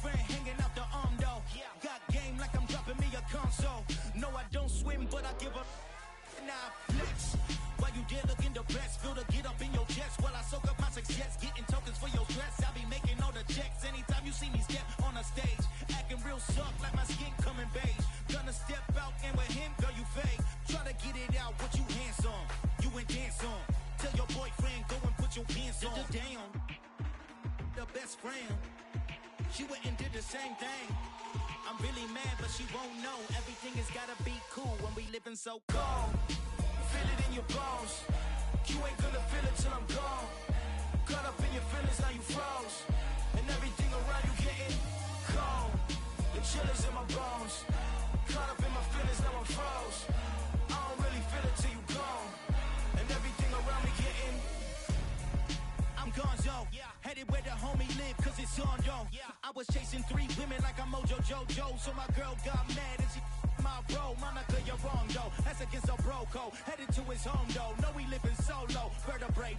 boyfriend hanging out the arm though. Got game like I'm dropping me a console. No, I don't swim, but I give up. Nah, flex. While you there looking the best, feel the get up in your chest while I soak up my success, getting tokens for your stress. I be making all the checks anytime you see me step on a stage, acting real soft like my skin coming beige. Gonna step out and with him, girl, you fake. Try to get it out, what you hands on, you and dance on. Tell your boyfriend go and put your pants on. Down, the best friend, she went and did the same thing. I'm really mad, but she won't know. Everything has gotta be cool when we living so cold. Feel it in your bones. You ain't gonna feel it till I'm gone. Caught up in your feelings, now you froze. And everything around you getting cold. The chill is in my bones. Caught up in my feelings, now I'm froze. I don't really feel it till you gone. And everything around me getting, I'm gonzo. Headed where the homie live, cause it's on, yo. I was chasing 3 women like I'm Mojo Jojo. So my girl got mad and she my bro. Monica, you're wrong, though. That's against a bro code. Headed to his home, though. No, he living solo. Vertebrae.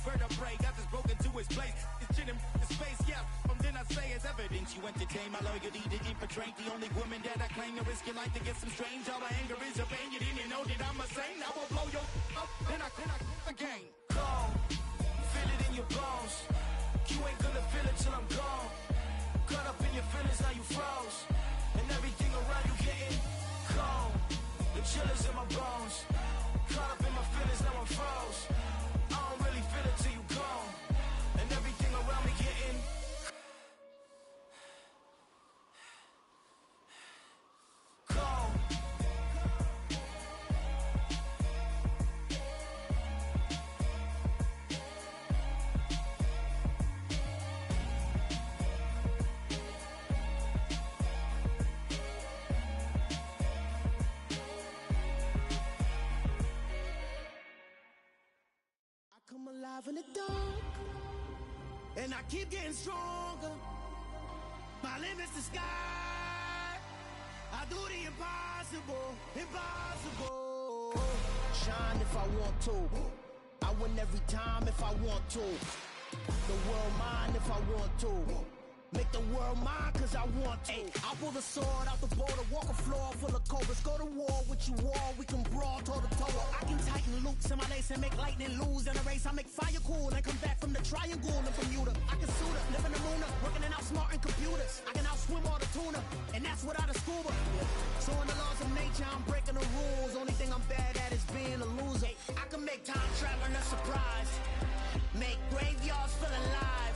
Got this broken to his place. It's shit in his face, yeah. Then I say it's evidence you entertain my loyalty to infiltrate. The only woman that I claim to risk your life to get some strange. All my anger is a pain. You didn't know that I'm a saint. I will blow your up. Then I again. Gone. Feel it in your bones. You ain't gonna feel it till I'm gone. Caught up in your feelings, now you froze. And everything around you getting cold. The chill is in my bones. Caught up in my feelings, now I'm froze. I don't really feel it till you gone. And everything around me getting cold. Come alive in the dark, and I keep getting stronger. My limit's the sky. I do the impossible, impossible. Shine if I want to. I win every time if I want to. The world mine if I want to. Make the world mine cause I want to. I'll pull the sword out the border, walk a floor full of cobras. Go to war with you all, we can brawl toe to toe. I can tighten loops in my lace and make lightning lose in a race. I make fire cool and come back from the triangle in Bermuda. I can suit up, live in the moon, working and outsmarting computers. I can outswim all the tuna, and that's without a scuba. So in the laws of nature, I'm breaking the rules. Only thing I'm bad at is being a loser. I can make time traveling a surprise, make graveyards feel alive.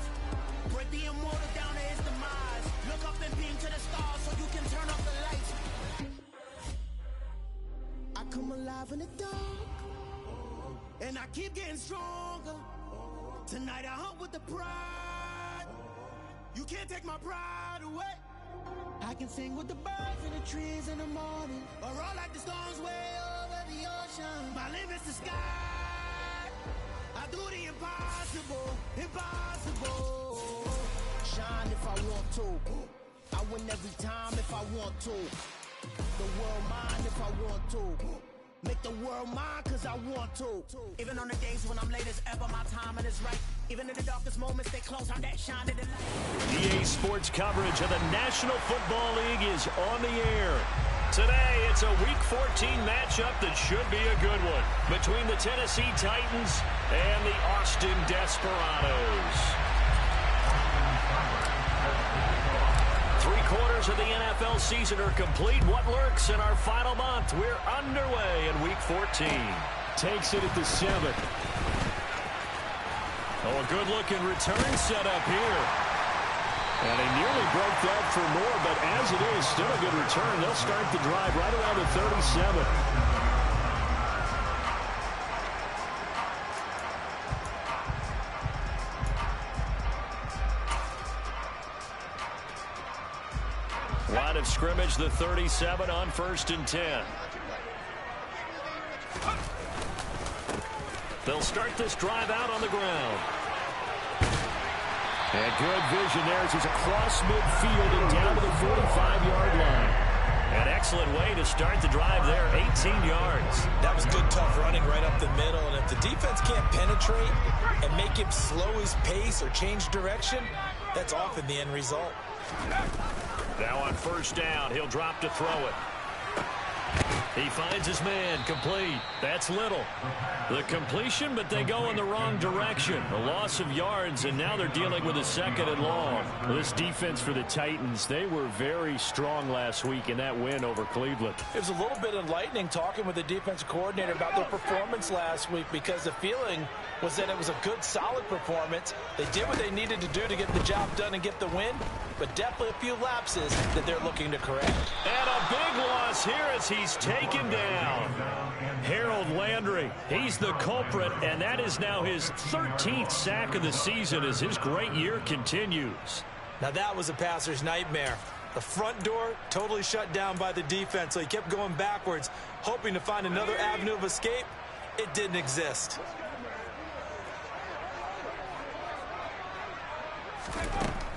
Break the immortal down to his demise. Look up and beam to the stars so you can turn off the lights. I come alive in the dark, and I keep getting stronger. Tonight I hunt with the pride. You can't take my pride away. I can sing with the birds and the trees in the morning, or roll like the storms way over the ocean. My limit's the sky. I do the impossible, impossible. Shine if I want to. I win every time if I want to. The world mine if I want to. Make the world mine cause I want to. Even on the days when I'm late as ever, my timing is right. Even in the darkest moments, stay close, I'm that shine in the light. EA Sports coverage of the National Football League is on the air. Today, it's a Week 14 matchup that should be a good one between the Tennessee Titans and the Austin Desperados. 3/4 of the NFL season are complete. What lurks in our final month? We're underway in Week 14. Takes it at the 7th. Oh, a good-looking return set up here. And he nearly broke that for more, but as it is, still a good return. They'll start the drive right around the 37. Line of scrimmage, the 37 on 1st and 10. They'll start this drive out on the ground. And good vision there as he's across midfield and down to the 45-yard line. An excellent way to start the drive there, 18 yards. That was good, tough running right up the middle. And if the defense can't penetrate and make him slow his pace or change direction, that's often the end result. Now on first down, he'll drop to throw it. He finds his man, complete. That's Little. The completion, but they go in the wrong direction. A loss of yards, and now they're dealing with a 2nd and long. This defense for the Titans, they were very strong last week in that win over Cleveland. It was a little bit enlightening talking with the defensive coordinator about their performance last week, because the feeling was that it was a good, solid performance. They did what they needed to do to get the job done and get the win, but definitely a few lapses that they're looking to correct. And a big loss here as he's taken down. Harold Landry, he's the culprit, and that is now his 13th sack of the season as his great year continues. Now that was a passer's nightmare. The front door totally shut down by the defense, so he kept going backwards, hoping to find another avenue of escape. It didn't exist.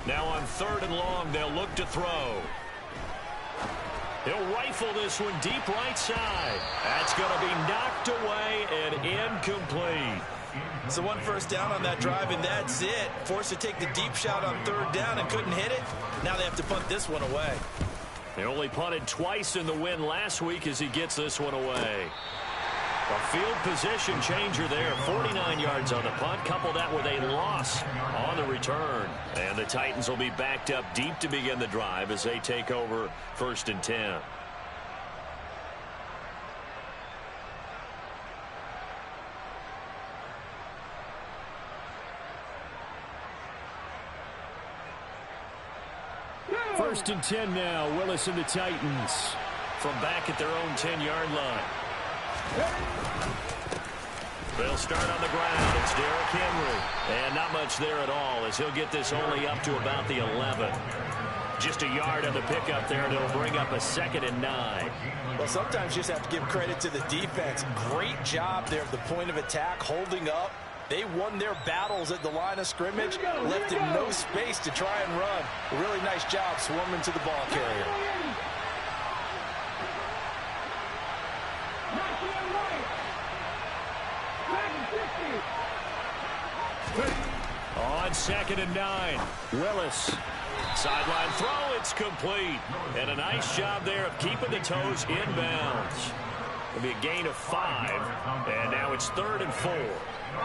Now on 3rd and long, they'll look to throw. He'll rifle this one deep right side. That's going to be knocked away and incomplete. So 1 first down on that drive, and that's it. Forced to take the deep shot on 3rd down and couldn't hit it. Now they have to punt this one away. They only punted twice in the win last week as he gets this one away. A field position changer there. 49 yards on the punt. Couple that with a loss on the return. And the Titans will be backed up deep to begin the drive as they take over 1st and 10. First and 10 now. Willis and the Titans. From back at their own 10-yard line. They'll start on the ground. It's Derrick Henry. And not much there at all as he'll get this only up to about the 11. Just a yard on the pickup there, and it'll bring up a 2nd and 9. Well, sometimes you just have to give credit to the defense. Great job there at the point of attack, holding up. They won their battles at the line of scrimmage, left him no space to try and run. A really nice job swarming to the ball carrier. On 2nd and 9, Willis. Sideline throw, it's complete. And a nice job there of keeping the toes inbounds. It'll be a gain of 5, and now it's 3rd and 4.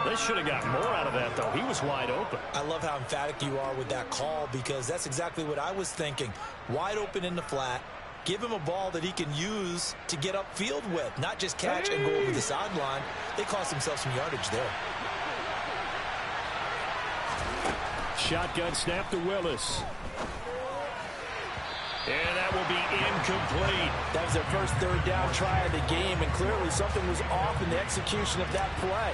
They should have got more out of that, though. He was wide open. I love how emphatic you are with that call, because that's exactly what I was thinking. Wide open in the flat. Give him a ball that he can use to get upfield with, not just catch and go over the sideline. They cost themselves some yardage there. Shotgun snap to Willis. And that will be incomplete. That was their first 3rd down try of the game, and clearly something was off in the execution of that play.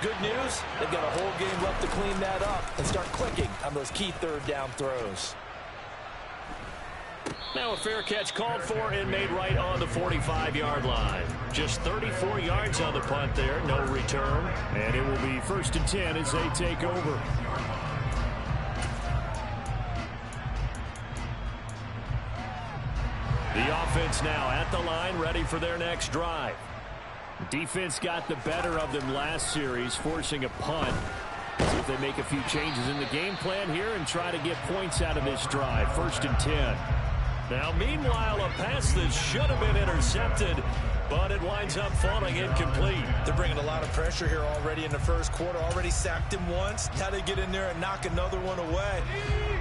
Good news, they've got a whole game left to clean that up and start clicking on those key 3rd down throws. Now a fair catch called for and made right on the 45-yard line. Just 34 yards on the punt there, no return. And it will be 1st and 10 as they take over. The offense now at the line, ready for their next drive. Defense got the better of them last series, forcing a punt. See if they make a few changes in the game plan here and try to get points out of this drive. 1st and 10. Now, meanwhile, a pass that should have been intercepted, but it winds up falling incomplete. They're bringing a lot of pressure here already in the first quarter. Already sacked him once. Now they get in there and knock another one away.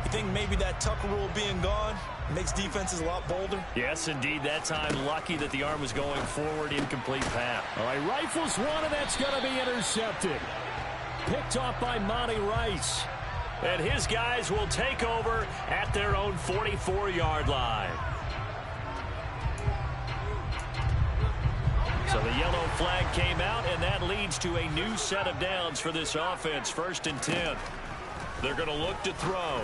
You think maybe that Tucker rule being gone makes defenses a lot bolder? Yes, indeed. That time, lucky that the arm was going forward. Incomplete pass. All right, rifles one, and that's going to be intercepted. Picked off by Monty Rice. And his guys will take over at their own 44-yard line. So the yellow flag came out, and that leads to a new set of downs for this offense. 1st and 10. They're going to look to throw.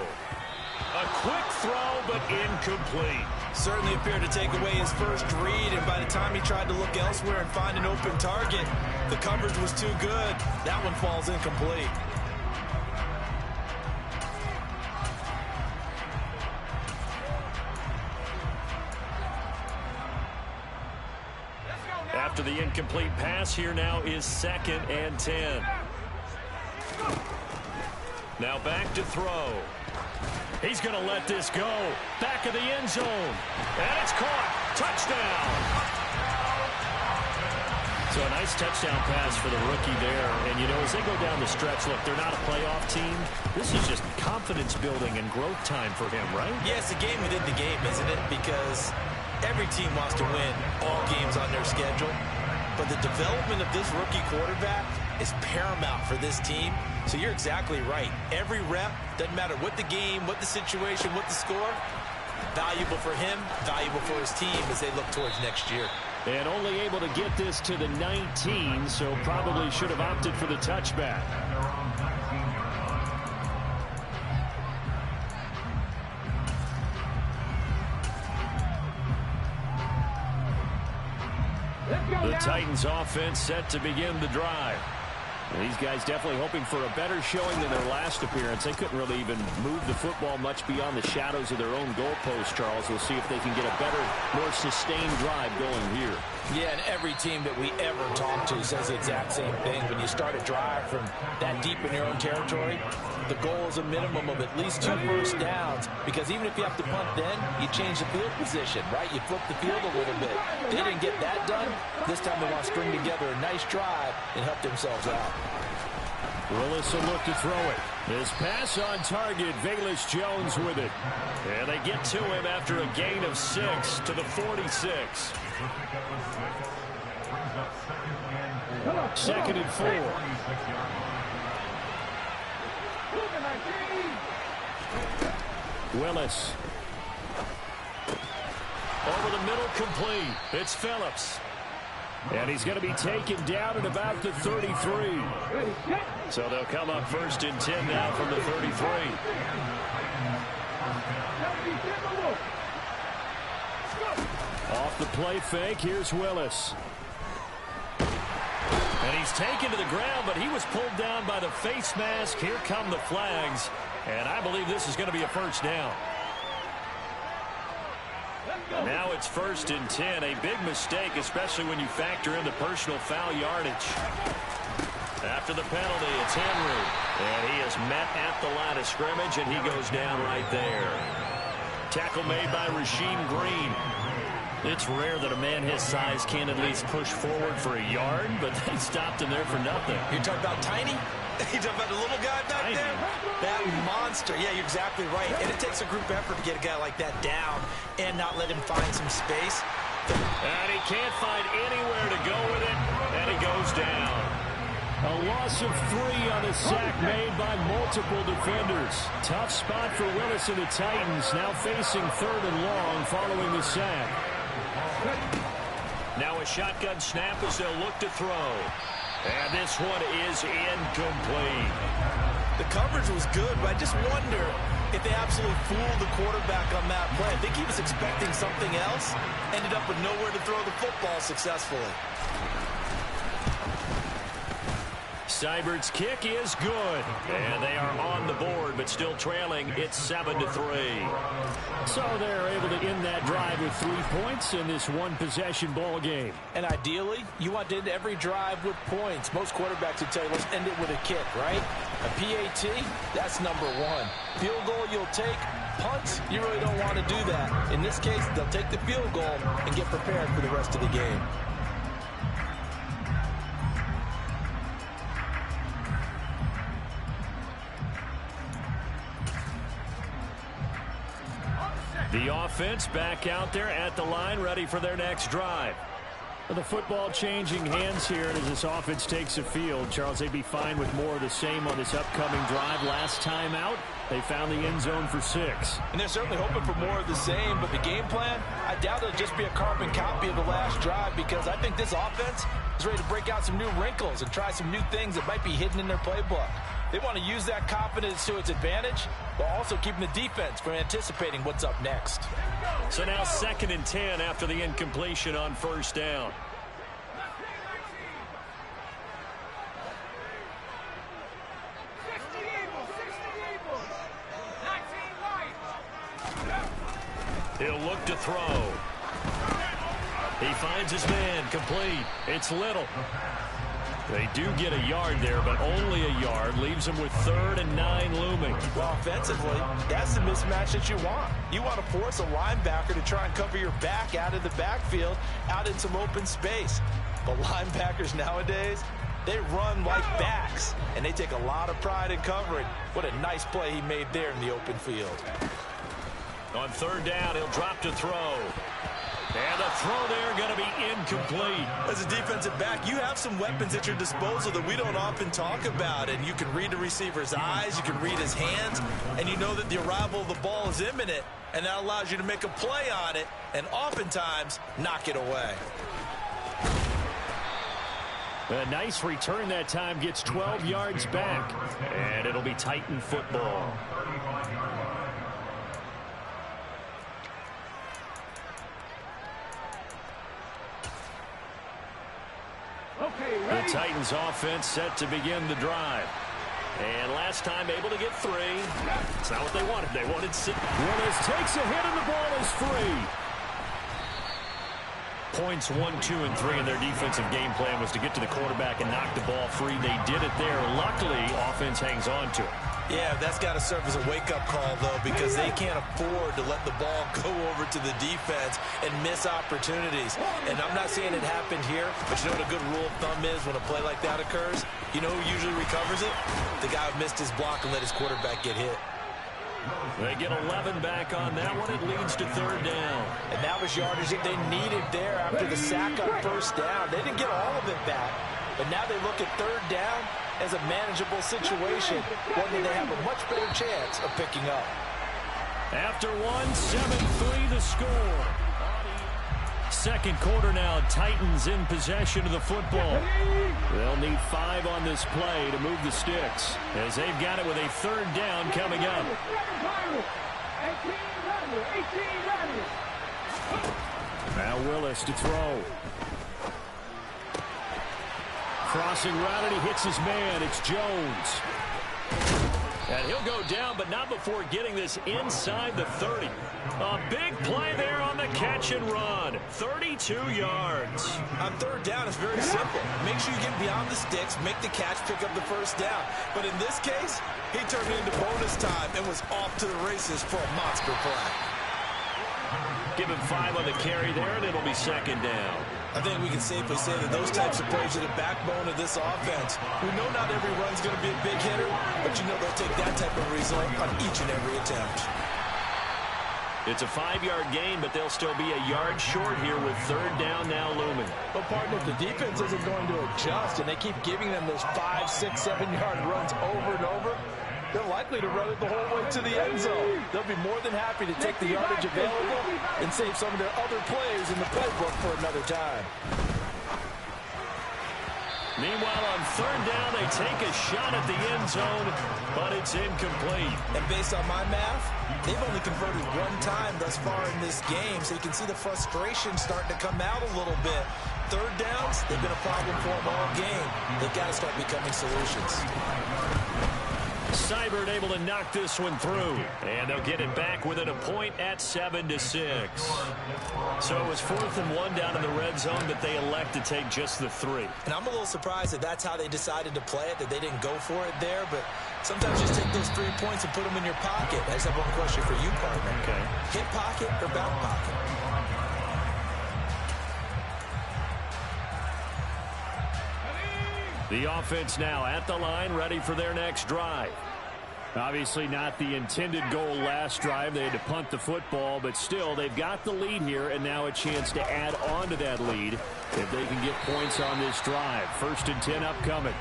A quick throw, but incomplete. Certainly appeared to take away his first read, and by the time he tried to look elsewhere and find an open target, the coverage was too good. That one falls incomplete. After the incomplete pass, here now is 2nd and 10. Now back to throw. He's going to let this go. Back of the end zone. And it's caught. Touchdown. So a nice touchdown pass for the rookie there. And, you know, as they go down the stretch, look, they're not a playoff team. This is just confidence building and growth time for him, right? Yeah, it's a game within the game, isn't it? Because every team wants to win all games on their schedule. But the development of this rookie quarterback is paramount for this team. So you're exactly right. Every rep, doesn't matter what the game, what the situation, what the score, valuable for him, valuable for his team as they look towards next year. And only able to get this to the 19, so probably should have opted for the touchback. The Titans offense set to begin the drive. And these guys definitely hoping for a better showing than their last appearance. They couldn't really even move the football much beyond the shadows of their own goalpost, Charles. We'll see if they can get a better, more sustained drive going here. Yeah, and every team that we ever talk to says the exact same thing. When you start a drive from that deep in your own territory, the goal is a minimum of at least 2 first downs, because even if you have to punt then, you change the field position, right? You flip the field a little bit. They didn't get that done. This time they want to string together a nice drive and help themselves out. Willis will look to throw it. His pass on target, Velus Jones with it. And they get to him after a gain of 6 to the 46. Second and 4. Willis. Over the middle, complete. It's Phillips. And he's going to be taken down at about the 33. So they'll come up first and 10 now from the 33. Off the play fake, here's Willis. And he's taken to the ground, but he was pulled down by the face mask. Here come the flags. And I believe this is going to be a first down. Now it's first and 10. A big mistake, especially when you factor in the personal foul yardage. After the penalty, it's Henry. And he is met at the line of scrimmage, and he goes down right there. Tackle made by Rasheem Green. It's rare that a man his size can't at least push forward for a yard, but they stopped him there for nothing. You're talking about tiny? You're talking about the little guy back there? That monster. Yeah, you're exactly right. And it takes a group effort to get a guy like that down and not let him find some space. And he can't find anywhere to go with it, and he goes down. A loss of 3 on a sack made by multiple defenders. Tough spot for Willis and the Titans, now facing 3rd and long following the sack. Now a shotgun snap as they'll look to throw. And this one is incomplete. The coverage was good, but I just wonder if they absolutely fooled the quarterback on that play. I think he was expecting something else, ended up with nowhere to throw the football successfully. Seibert's kick is good. And they are on the board, but still trailing. It's 7-3. So they're able to end that drive with 3 points in this one-possession ball game. And ideally, you want to end every drive with points. Most quarterbacks would tell you, let's end it with a kick, right? A PAT, that's number 1. Field goal you'll take. Punts, you really don't want to do that. In this case, they'll take the field goal and get prepared for the rest of the game. The offense back out there at the line, ready for their next drive. The football changing hands here, and as this offense takes the field, Charles, they'd be fine with more of the same on this upcoming drive. Last time out, they found the end zone for 6. And they're certainly hoping for more of the same, but the game plan, I doubt it'll just be a carbon copy of the last drive, because I think this offense is ready to break out some new wrinkles and try some new things that might be hidden in their playbook. They want to use that confidence to its advantage, while also keeping the defense from anticipating what's up next. So now 2nd and 10 after the incompletion on 1st down. He'll look to throw. He finds his man, complete. It's Little. They do get a yard there, but only a yard. Leaves them with 3rd and 9 looming. Well, offensively, that's the mismatch that you want. You want to force a linebacker to try and cover your back out of the backfield, out in some open space. But linebackers nowadays, they run like backs, and they take a lot of pride in covering. What a nice play he made there in the open field. On 3rd down, he'll drop to throw. And the throw there going to be incomplete. As a defensive back, you have some weapons at your disposal that we don't often talk about. And you can read the receiver's eyes, you can read his hands, and you know that the arrival of the ball is imminent. And that allows you to make a play on it and oftentimes knock it away. A nice return that time, gets 12 yards back. And it'll be Titan football. The Titans offense set to begin the drive. And last time able to get 3. It's not what they wanted. They wanted 6. Willis takes a hit and the ball is free. Points 1, 2, and 3 in their defensive game plan was to get to the quarterback and knock the ball free. They did it there. Luckily, offense hangs on to it. Yeah, that's got to serve as a wake-up call, though, because they can't afford to let the ball go over to the defense and miss opportunities. And I'm not saying it happened here, but you know what a good rule of thumb is when a play like that occurs? You know who usually recovers it? The guy who missed his block and let his quarterback get hit. They get 11 back on that one. It leads to 3rd down. And that was yardage that they needed there after the sack on 1st down. They didn't get all of it back, but now they look at 3rd down as a manageable situation, one that they have a much better chance of picking up. After 7-3 the score. 2nd quarter now, Titans in possession of the football. They'll need 5 on this play to move the sticks, as they've got it with a 3rd down coming up. Now Willis to throw. Crossing route, and he hits his man. It's Jones. And he'll go down, but not before getting this inside the 30. A big play there on the catch and run. 32 yards. On 3rd down, it's very simple. Make sure you get beyond the sticks, make the catch, pick up the 1st down. But in this case, he turned it into bonus time and was off to the races for a monster play. Give him 5 on the carry there, and it'll be 2nd down. I think we can safely say that those types of plays are the backbone of this offense. We know not every run's going to be a big hitter, but you know they'll take that type of result on each and every attempt. It's a 5-yard gain, but they'll still be a yard short here with 3rd down now looming. But, partner, if the defense isn't going to adjust and they keep giving them those 5, 6, 7-yard runs over and over, they're likely to run it the whole way to the end zone. They'll be more than happy to take the yardage available and save some of their other plays in the playbook for another time. Meanwhile, on 3rd down, they take a shot at the end zone, but it's incomplete. And based on my math, they've only converted 1 time thus far in this game, so you can see the frustration starting to come out a little bit. 3rd downs, they've been a problem for them all game. They've got to start becoming solutions. Seibert able to knock this one through, and they'll get it back within a point at 7-6. So it was 4th and 1 down in the red zone, but they elect to take just the 3. And I'm a little surprised that that's how they decided to play it, that they didn't go for it there, but sometimes just take those 3 points and put them in your pocket. I just have one question for you, partner. Okay. Hip pocket or back pocket? The offense now at the line, ready for their next drive. Obviously not the intended goal last drive. They had to punt the football, but still they've got the lead here, and now a chance to add on to that lead if they can get points on this drive. 1st and 10 upcoming.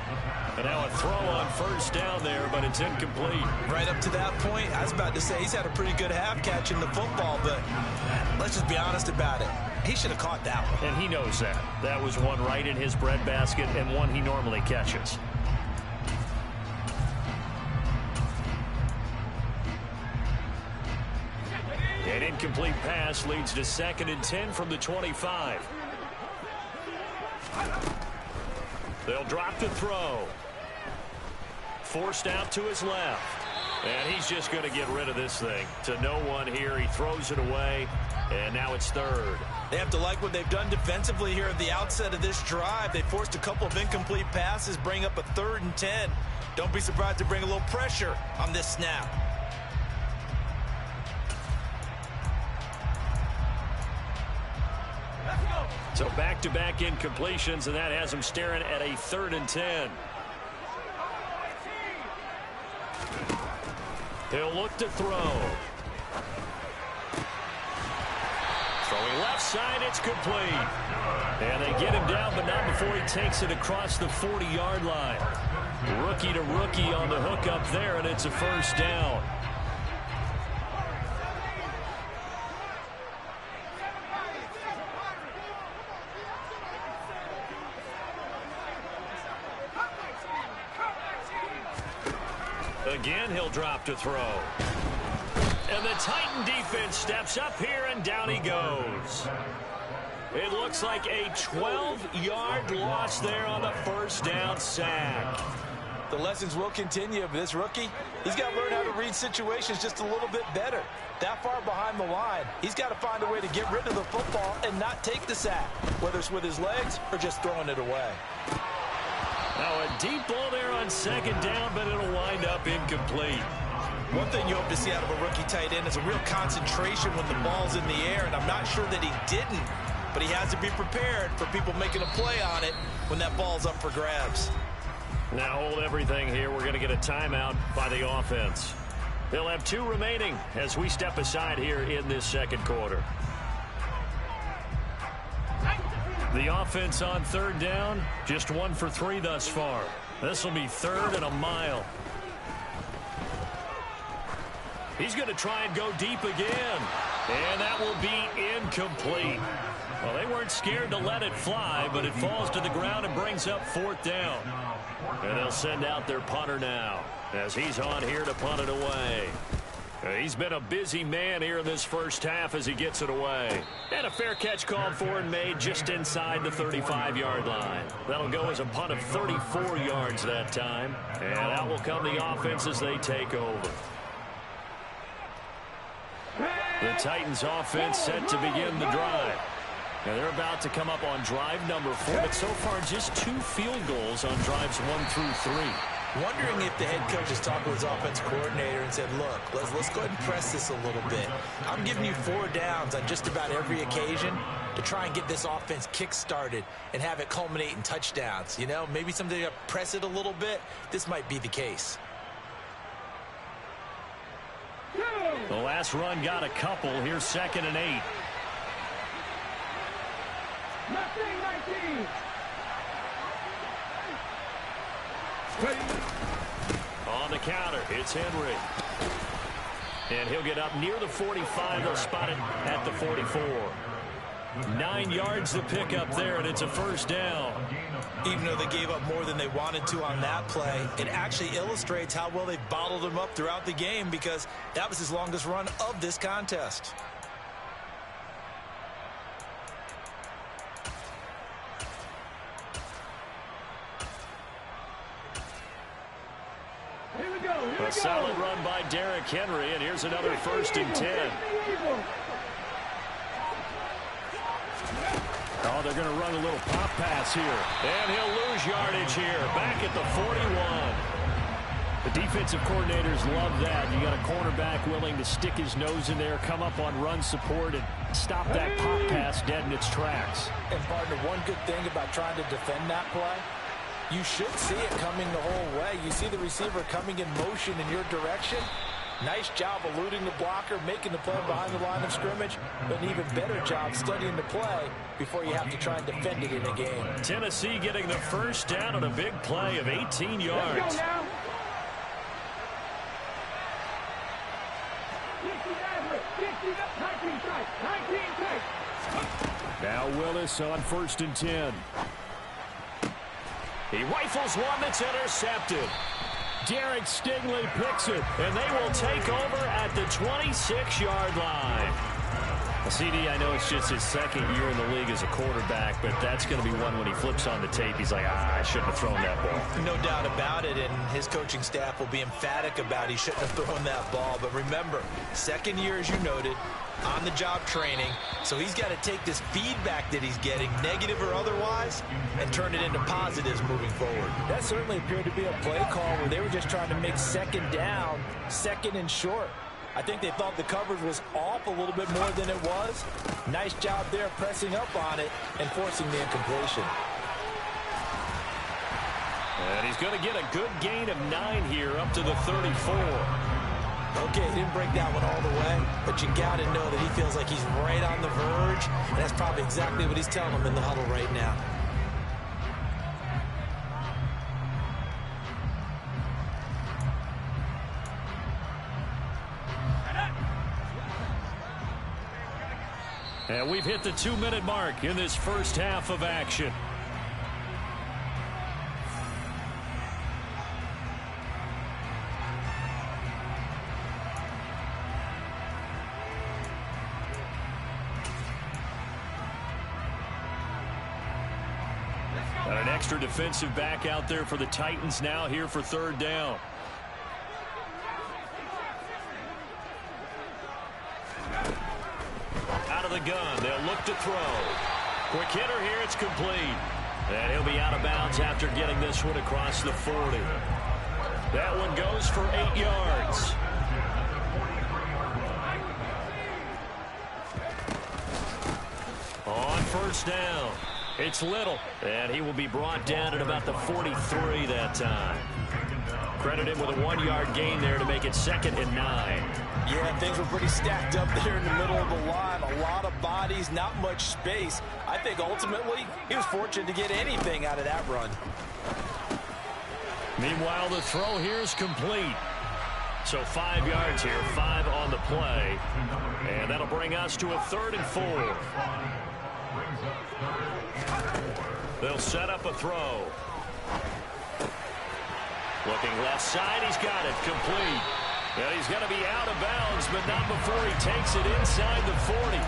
And now a throw on 1st down there, but it's incomplete. Right up to that point, I was about to say he's had a pretty good half catching the football, but let's just be honest about it. He should have caught that one. And he knows that. That was one right in his breadbasket and one he normally catches. An incomplete pass leads to 2nd and 10 from the 25. They'll drop the throw. Forced out to his left. And he's just going to get rid of this thing. To no one here. He throws it away. And now it's third. They have to like what they've done defensively here at the outset of this drive. They forced a couple of incomplete passes, bring up a 3rd and 10. Don't be surprised to bring a little pressure on this snap. So back-to-back incompletions, and that has him staring at a 3rd and 10. He'll look to throw. Throwing left side, it's complete. And they get him down, but not before he takes it across the 40-yard line. Rookie to rookie on the hook up there, and it's a first down. Again, he'll drop to throw. And the Titan defense steps up here, and down he goes. It looks like a 12-yard loss there on the first down sack. The lessons will continue, but this rookie, he's got to learn how to read situations just a little bit better. That far behind the line, he's got to find a way to get rid of the football and not take the sack, whether it's with his legs or just throwing it away. Now a deep ball there on second down, but it'll wind up incomplete. One thing you hope to see out of a rookie tight end is a real concentration when the ball's in the air, and I'm not sure that he didn't, but he has to be prepared for people making a play on it when that ball's up for grabs. Now hold everything here. We're going to get a timeout by the offense. They'll have 2 remaining as we step aside here in this second quarter. The offense on third down, just 1 for 3 thus far. This will be 3rd and a mile. He's going to try and go deep again. And that will be incomplete. Well, they weren't scared to let it fly, but it falls to the ground and brings up 4th down. And they'll send out their punter now as he's on here to punt it away. He's been a busy man here in this first half as he gets it away. And a fair catch called for and made just inside the 35-yard line. That'll go as a punt of 34 yards that time. And out will come the offense as they take over. The Titans offense set to begin the drive. Now they're about to come up on drive number 4, but so far just 2 field goals on drives 1 through 3. Wondering if the head coach has talked with his offense coordinator and said, look, let's go ahead and press this a little bit. I'm giving you 4 downs on just about every occasion to try and get this offense kick-started and have it culminate in touchdowns. You know, maybe someday to press it a little bit. This might be the case. The last run got a couple. Here's 2nd and 8. 19. On the counter, it's Henry. And he'll get up near the 45. They'll spot it at the 44. 9 yards to pick up there, and it's a first down. Even though they gave up more than they wanted to on that play, it actually illustrates how well they bottled him up throughout the game because that was his longest run of this contest. A solid run by Derrick Henry, and here's another 1st and 10. Oh, they're going to run a little pop pass here. And he'll lose yardage here, back at the 41. The defensive coordinators love that. You got a cornerback willing to stick his nose in there, come up on run support, and stop that pop pass dead in its tracks. And, partner, one good thing about trying to defend that play, you should see it coming the whole way. You see the receiver coming in motion in your direction. Nice job eluding the blocker, making the play behind the line of scrimmage, but an even better job studying the play before you have to try and defend it in a game. Tennessee getting the first down on a big play of 18 yards. Now Willis on 1st and 10. He rifles one that's intercepted. Derek Stingley picks it, and they will take over at the 26-yard line. CD, I know it's just his second year in the league as a quarterback, but that's going to be one when he flips on the tape. He's like, I shouldn't have thrown that ball. No doubt about it, and his coaching staff will be emphatic about he shouldn't have thrown that ball. But remember, second year, as you noted, on-the-job training, so he's got to take this feedback that he's getting, negative or otherwise, and turn it into positives moving forward. That certainly appeared to be a play call where they were just trying to make second down, second and short. I think they thought the coverage was off a little bit more than it was. Nice job there pressing up on it and forcing the incompletion. And he's going to get a good gain of 9 here up to the 34. Okay, didn't break that one all the way, but you got to know that he feels like he's right on the verge, and that's probably exactly what he's telling him in the huddle right now. And we've hit the 2-minute mark in this first half of action. Got an extra defensive back out there for the Titans now here for third down. Out of the gun, they'll look to throw. Quick hitter here, it's complete. And he'll be out of bounds after getting this one across the 40. That one goes for 8 yards. On first down, it's Little. And he will be brought down at about the 43 that time. Credit him with a 1-yard gain there to make it 2nd and 9. Yeah, things were pretty stacked up there in the middle of the line. A lot of bodies, not much space. I think ultimately he was fortunate to get anything out of that run. Meanwhile, the throw here is complete. So 5 yards here, 5 on the play. And that'll bring us to a 3rd and 4. They'll set up a throw. Looking left side, he's got it, complete. Well, he's going to be out of bounds, but not before he takes it inside the 40.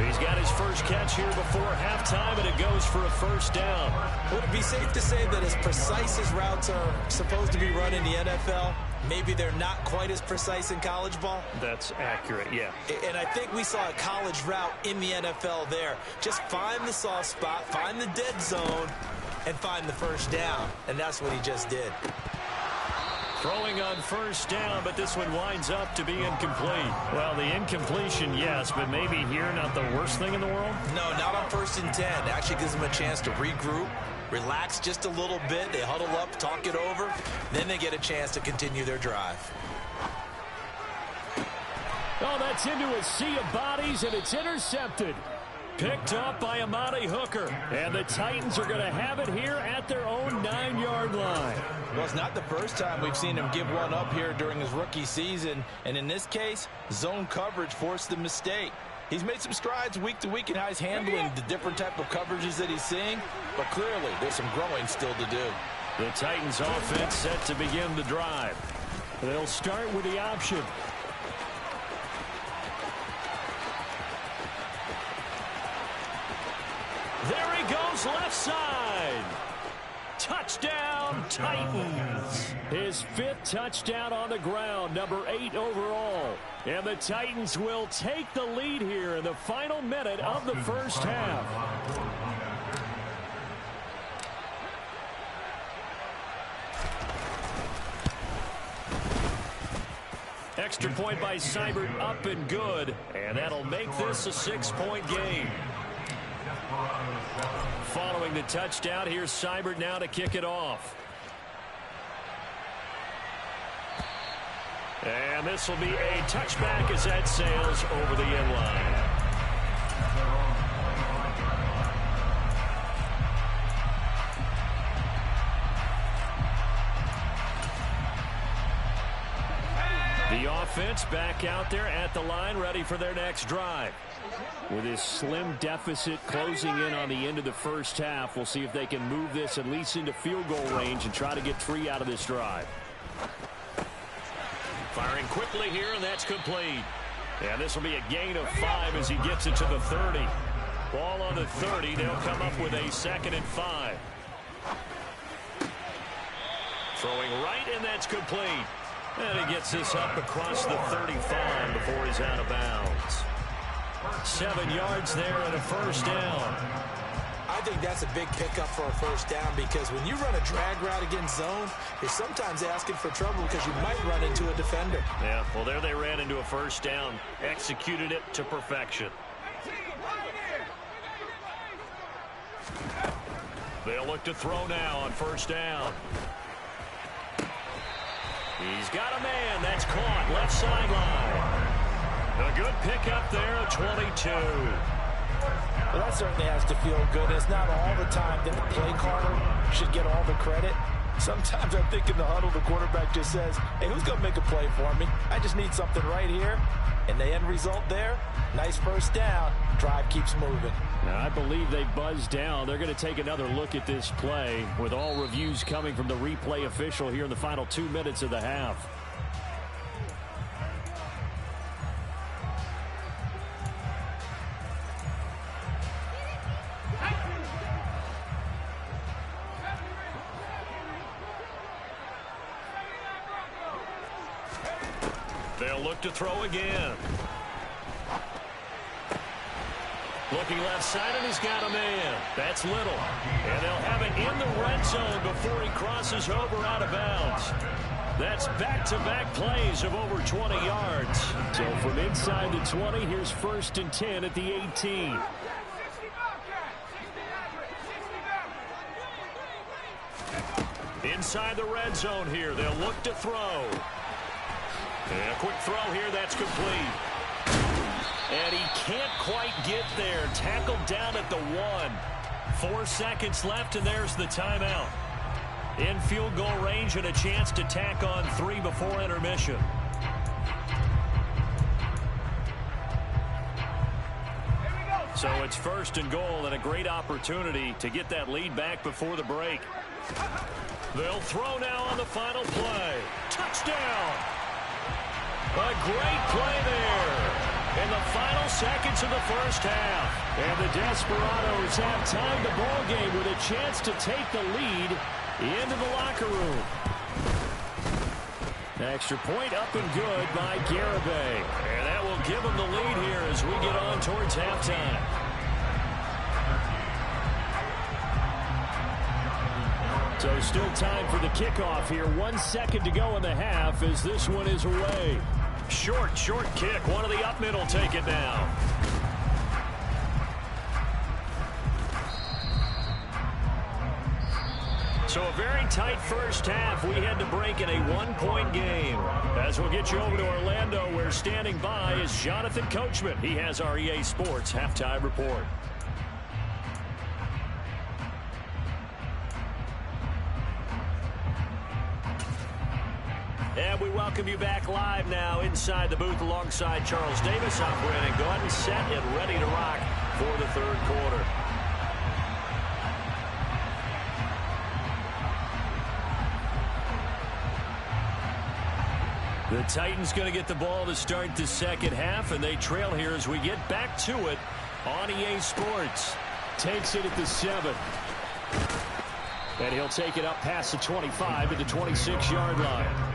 He's got his first catch here before halftime, and it goes for a first down. Would it be safe to say that as precise as routes are supposed to be run in the NFL, maybe they're not quite as precise in college ball? That's accurate, yeah. And I think we saw a college route in the NFL there. Just find the soft spot, find the dead zone, and find the first down. And that's what he just did. Throwing on first down, but this one winds up to be incomplete. Well, the incompletion, yes, but maybe here not the worst thing in the world? No, not on 1st and 10. Actually gives them a chance to regroup, relax just a little bit. They huddle up, talk it over. Then they get a chance to continue their drive. Oh, that's into a sea of bodies, and it's intercepted. Picked off by Amani Hooker. And the Titans are going to have it here at their own 9-yard line. Well, it's not the first time we've seen him give one up here during his rookie season. And in this case, zone coverage forced the mistake. He's made some strides week to week in how he's handling the different type of coverages that he's seeing. But clearly, there's some growing still to do. The Titans offense set to begin the drive. They'll start with the option. There he goes, left side. Touchdown, Titans. His 5th touchdown on the ground, number 8 overall. And the Titans will take the lead here in the final minute of the first half. Extra point by Seibert, up and good. And that'll make this a 6-point game. Following the touchdown, here's Seibert now to kick it off. And this will be a touchback as that sails over the end line. The offense back out there at the line, ready for their next drive. With this slim deficit closing in on the end of the first half, we'll see if they can move this at least into field goal range and try to get 3 out of this drive. Firing quickly here, and that's complete. And this will be a gain of 5 as he gets it to the 30. Ball on the 30. They'll come up with a 2nd and 5. Throwing right, and that's complete. And he gets this up across the 35 before he's out of bounds. 7 yards there and a first down. I think that's a big pickup for a first down because when you run a drag route against zone, you're sometimes asking for trouble because you might run into a defender. Yeah, well, there they ran into a first down. Executed it to perfection. They'll look to throw now on first down. He's got a man. That's caught. Left sideline. A good pickup there, a 22. Well, that certainly has to feel good. It's not all the time that the play caller should get all the credit. Sometimes I think in the huddle, the quarterback just says, hey, who's going to make a play for me? I just need something right here. And the end result there, nice first down. Drive keeps moving. Now, I believe they buzzed down. They're going to take another look at this play with all reviews coming from the replay official here in the final 2 minutes of the half. They'll look to throw again. Looking left side, and he's got a man. That's Little. And they'll have it in the red zone before he crosses over out of bounds. That's back-to-back plays of over 20 yards. So from inside the 20, here's 1st and 10 at the 18. Inside the red zone here. They'll look to throw. And a quick throw here. That's complete. And he can't quite get there. Tackled down at the 1. 4 seconds left, and there's the timeout. In field goal range and a chance to tack on 3 before intermission. So it's 1st and goal and a great opportunity to get that lead back before the break. They'll throw now on the final play. Touchdown! A great play there. In the final seconds of the first half. And the Desperados have timed the ball game with a chance to take the lead into the locker room. Extra point up and good by Garibay. And that will give them the lead here as we get on towards halftime. So still time for the kickoff here. 1 second to go in the half as this one is away. Short kick. One of the up middle take it now. So a very tight first half. We had to break in a 1-point game. As we'll get you over to Orlando, where standing by is Jonathan Coachman. He has our EA Sports halftime report. And we welcome you back live now inside the booth alongside Charles Davis. I'm Brandon Gordon, set and ready to rock for the 3rd quarter. The Titans going to get the ball to start the second half, and they trail here as we get back to it on EA Sports. Takes it at the 7. And he'll take it up past the 25 at the 26-yard line.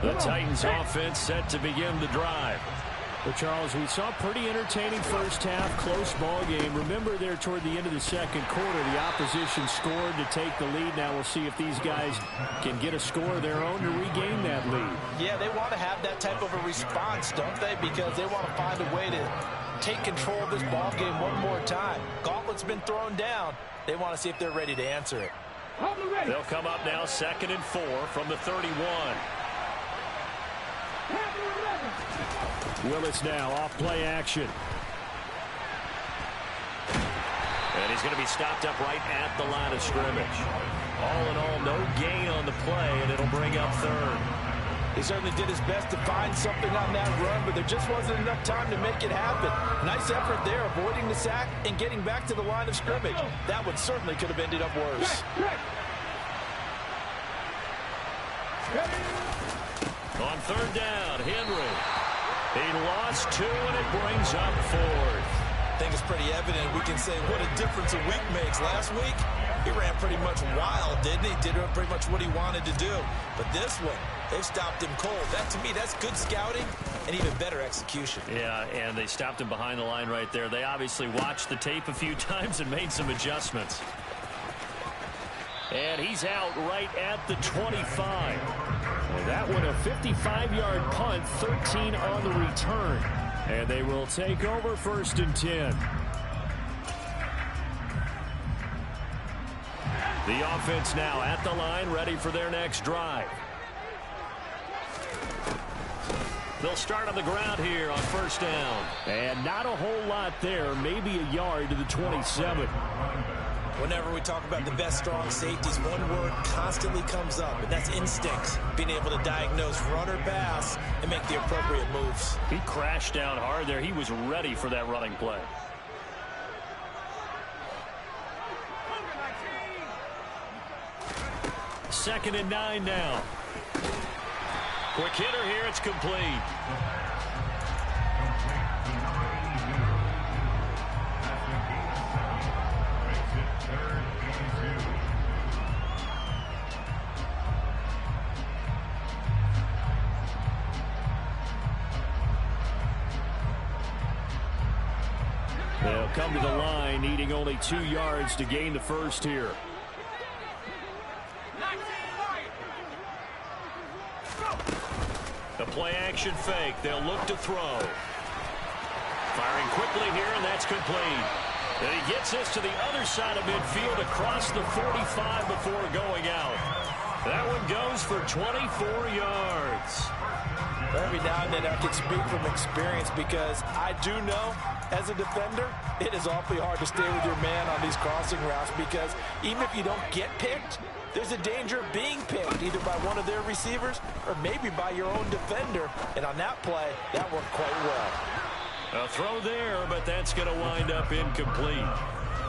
The Titans offense set to begin the drive. Well, Charles, we saw a pretty entertaining first half, close ball game. Remember there toward the end of the second quarter, the opposition scored to take the lead. Now we'll see if these guys can get a score of their own to regain that lead. Yeah, they want to have that type of a response, don't they? Because they want to find a way to take control of this ball game one more time. Gauntlet's been thrown down. They want to see if they're ready to answer it. They'll come up now 2nd and 4 from the 31. Willis now off play action. And he's going to be stopped up right at the line of scrimmage. All in all, no gain on the play, and it'll bring up 3rd. He certainly did his best to find something on that run, but there just wasn't enough time to make it happen. Nice effort there, avoiding the sack and getting back to the line of scrimmage. That one certainly could have ended up worse. On third down, Henry. He lost 2, and it brings up 4th. I think it's pretty evident. We can say what a difference a week makes. Last week, he ran pretty much wild, didn't he? Did pretty much what he wanted to do. But this one, they've stopped him cold. That, to me, that's good scouting and even better execution. Yeah, and they stopped him behind the line right there. They obviously watched the tape a few times and made some adjustments. And he's out right at the 25. And that one a 55-yard punt, 13 on the return. And they will take over 1st and 10. The offense now at the line, ready for their next drive. They'll start on the ground here on 1st down. And not a whole lot there, maybe a yard to the 27. Whenever we talk about the best strong safeties, one word constantly comes up, and that's instinct. Being able to diagnose run or pass and make the appropriate moves. He crashed down hard there. He was ready for that running play. Second and 9 now. Quick hitter here. It's complete. They'll come to the line, needing only 2 yards to gain the first here. The play-action fake. They'll look to throw. Firing quickly here, and that's complete. And he gets this to the other side of midfield across the 45 before going out. That one goes for 24 yards. Every now and then I can speak from experience because I do know as a defender, it is awfully hard to stay with your man on these crossing routes because even if you don't get picked, there's a danger of being picked either by one of their receivers or maybe by your own defender. And on that play, that worked quite well. A throw there, but that's going to wind up incomplete.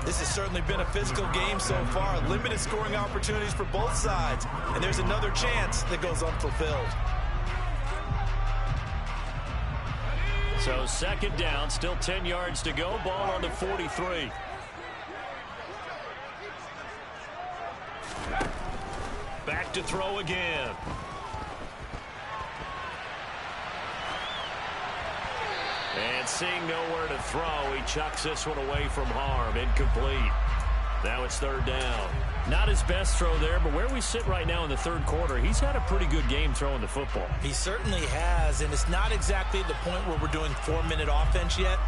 This has certainly been a physical game so far. Limited scoring opportunities for both sides. And there's another chance that goes unfulfilled. So second down, still 10 yards to go. Ball on the 43. Back to throw again. And seeing nowhere to throw, he chucks this one away from harm. Incomplete. Now it's third down. Not his best throw there, but where we sit right now in the third quarter, he's had a pretty good game throwing the football. He certainly has, and it's not exactly at the point where we're doing 4-minute offense yet,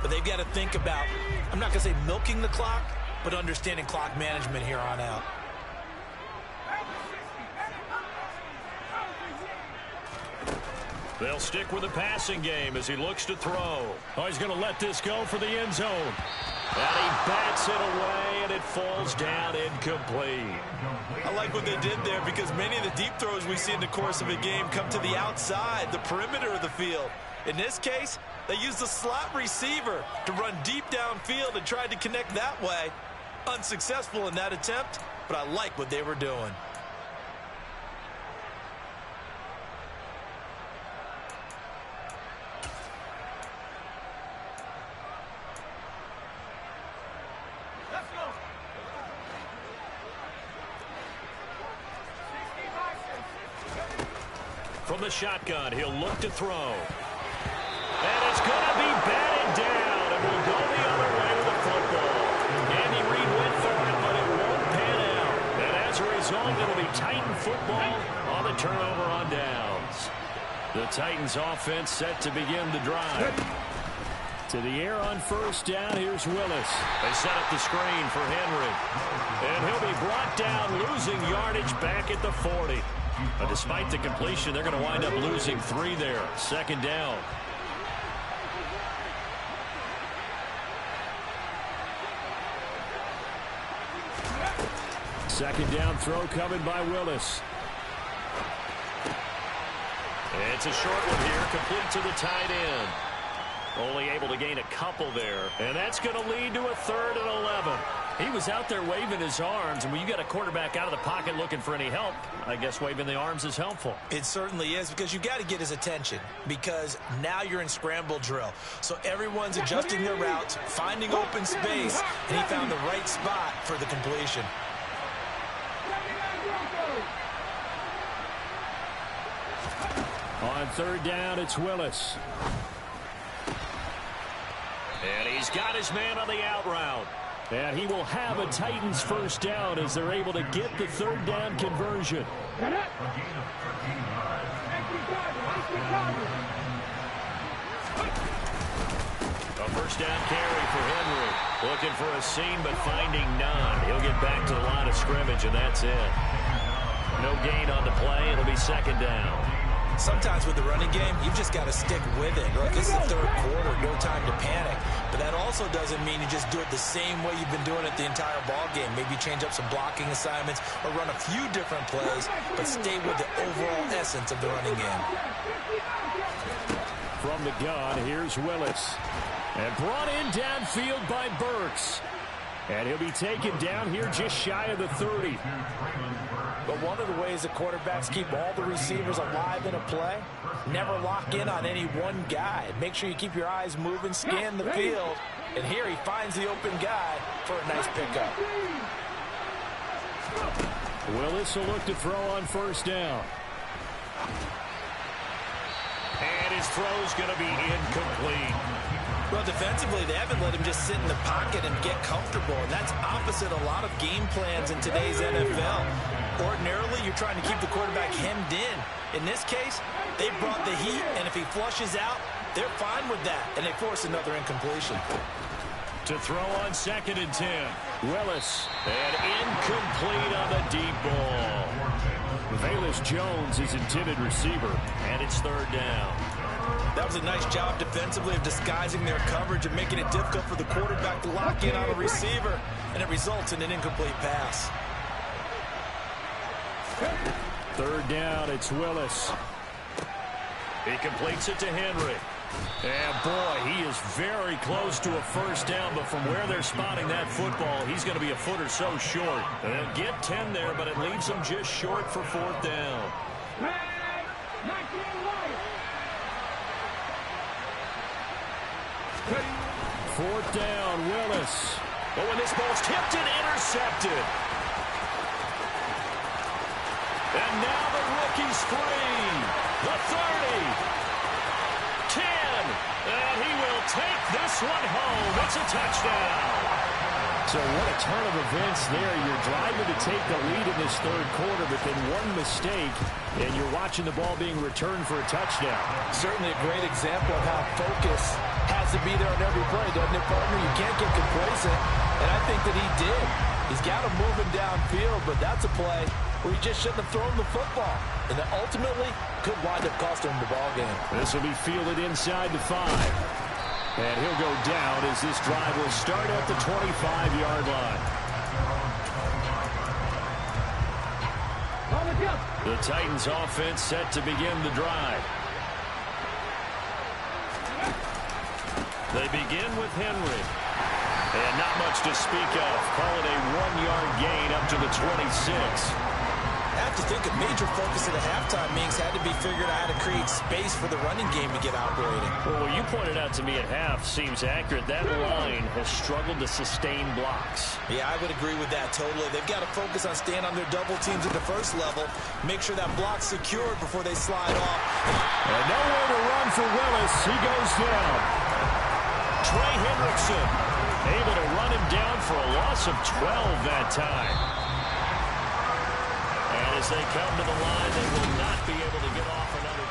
but they've got to think about, I'm not going to say milking the clock, but understanding clock management here on out. They'll stick with the passing game as he looks to throw. Oh, he's going to let this go for the end zone. And he bats it away, and it falls down incomplete. I like what they did there because many of the deep throws we see in the course of a game come to the outside, the perimeter of the field. In this case, they used the slot receiver to run deep downfield and tried to connect that way. Unsuccessful in that attempt, but I like what they were doing. From the shotgun, he'll look to throw. And it's going to be batted down, and will go the other way with the football. Andy Reid went for it, but it won't pan out. And as a result, it'll be Titan football on the turnover on downs. The Titans offense set to begin the drive. To the air on first down, here's Willis. They set up the screen for Henry. And he'll be brought down, losing yardage back at the 40. But despite the completion, they're going to wind up losing 3 there. Second down. Second down throw coming by Willis. It's a short one here, complete to the tight end. Only able to gain a couple there, and that's going to lead to a 3rd and 11. He was out there waving his arms, and when you got a quarterback out of the pocket looking for any help, I guess waving the arms is helpful. It certainly is, because you got to get his attention, because now you're in scramble drill. So everyone's adjusting their routes, finding open space, and he found the right spot for the completion. On 3rd down, it's Willis. And he's got his man on the out route. And he will have a Titans 1st down as they're able to get the 3rd down conversion. A 1st down carry for Henry. Looking for a seam, but finding none. He'll get back to the line of scrimmage, and that's it. No gain on the play. It'll be 2nd down. Sometimes with the running game, you've just got to stick with it. Look, this is the 3rd quarter, no time to panic. But that also doesn't mean you just do it the same way you've been doing it the entire ball game. Maybe change up some blocking assignments or run a few different plays, but stay with the overall essence of the running game. From the gun, here's Willis. And brought in downfield by Burks. And he'll be taken down here just shy of the 30. But one of the ways the quarterbacks keep all the receivers alive in a play, never lock in on any one guy. Make sure you keep your eyes moving, scan the field. And here he finds the open guy for a nice pickup. Willis will look to throw on 1st down. And his throw's going to be incomplete. Well, defensively, they haven't let him just sit in the pocket and get comfortable, and that's opposite a lot of game plans in today's NFL. Ordinarily, you're trying to keep the quarterback hemmed in. In this case, they brought the heat, and if he flushes out, they're fine with that, and they force another incompletion. To throw on 2nd and 10. Willis, and incomplete on the deep ball. Velus Jones is intended receiver, and it's 3rd down. That was a nice job defensively of disguising their coverage and making it difficult for the quarterback to lock in on a receiver, and it results in an incomplete pass. 3rd down, it's Willis. He completes it to Henry. And boy, he is very close to a 1st down, but from where they're spotting that football, he's going to be a foot or so short. They'll get 10 there, but it leaves him just short for 4th down. 4th down, Willis. Oh, and this ball's tipped and intercepted. And now the rookie's free. The 30. 10. And he will take this one home. It's a touchdown. So what a turn of events there. You're driving to take the lead in this 3rd quarter, but then one mistake, and you're watching the ball being returned for a touchdown. Certainly a great example of how focus has to be there on every play, doesn't it, partner? You can't get complacent, and I think that he did. He's got him moving downfield, but that's a play where he just shouldn't have thrown the football, and that ultimately could wind up costing him the ball game. This will be fielded inside the 5. And he'll go down as this drive will start at the 25-yard line. The Titans offense set to begin the drive. They begin with Henry. And not much to speak of. Call it a 1-yard gain up to the 26. I have to think a major focus at the halftime means had to be figured out how to create space for the running game to get operating. Well, what you pointed out to me at half seems accurate. That line has struggled to sustain blocks. Yeah, I would agree with that totally. They've got to focus on staying on their double teams at the first level, make sure that block's secured before they slide off. And nowhere to run for Willis. He goes down. Trey Hendrickson able to run him down for a loss of 12 that time. And as they come to the line, they will not be able to get off another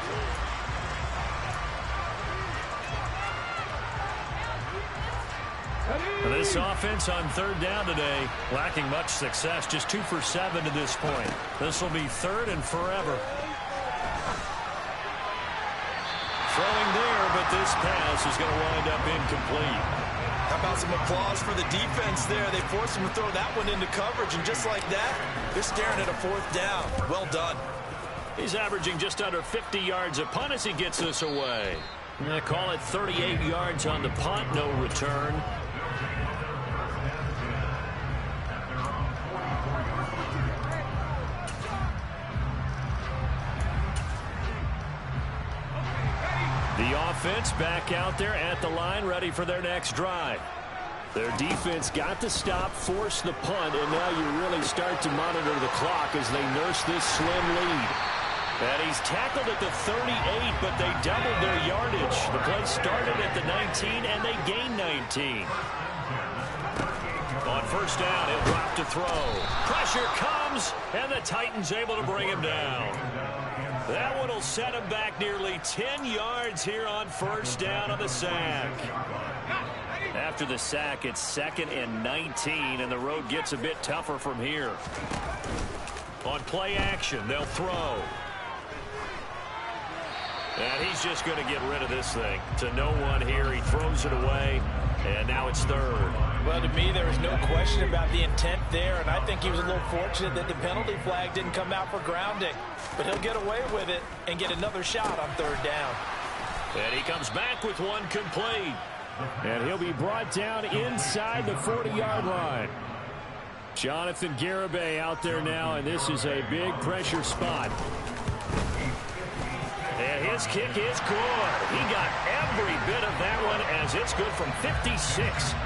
play. This offense on 3rd down today, lacking much success, just 2 for 7 to this point. This will be 3rd and forever. Throwing there, but this pass is going to wind up incomplete. How about some applause for the defense there? They forced him to throw that one into coverage, and just like that, they're staring at a 4th down. Well done. He's averaging just under 50 yards a punt as he gets this away. They call it 38 yards on the punt, no return. The offense back out there at the line, ready for their next drive. Their defense got the stop, forced the punt, and now you really start to monitor the clock as they nurse this slim lead. And he's tackled at the 38, but they doubled their yardage. The play started at the 19, and they gained 19. On first down, he'll drop to throw. Pressure comes, and the Titans able to bring him down. That one will set him back nearly 10 yards here on first down on the sack. After the sack, it's 2nd and 19, and the road gets a bit tougher from here. On play action, they'll throw. And he's just going to get rid of this thing. To no one here, he throws it away, and now it's 3rd. Well, to me, there was no question about the intent there, and I think he was a little fortunate that the penalty flag didn't come out for grounding. But he'll get away with it and get another shot on 3rd down. And he comes back with one complete. And he'll be brought down inside the 40-yard line. Jonathan Garibay out there now, and this is a big pressure spot. And his kick is good. He got every bit of that one as it's good from 56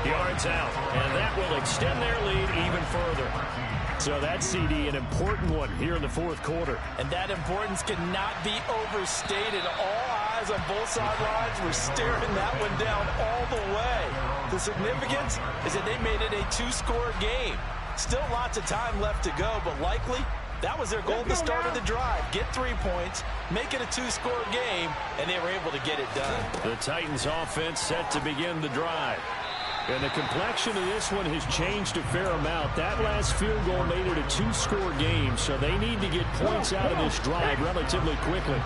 yards out. And that will extend their lead even further. So that CD, an important one here in the 4th quarter. And that importance cannot be overstated. All eyes on both sidelines were staring that one down all the way. The significance is that they made it a 2-score game. Still lots of time left to go, but likely that was their goal at the start of the drive. Get 3 points, make it a 2-score game, and they were able to get it done. The Titans offense set to begin the drive. And the complexion of this one has changed a fair amount. That last field goal made it a 2-score game, so they need to get points out of this drive relatively quickly.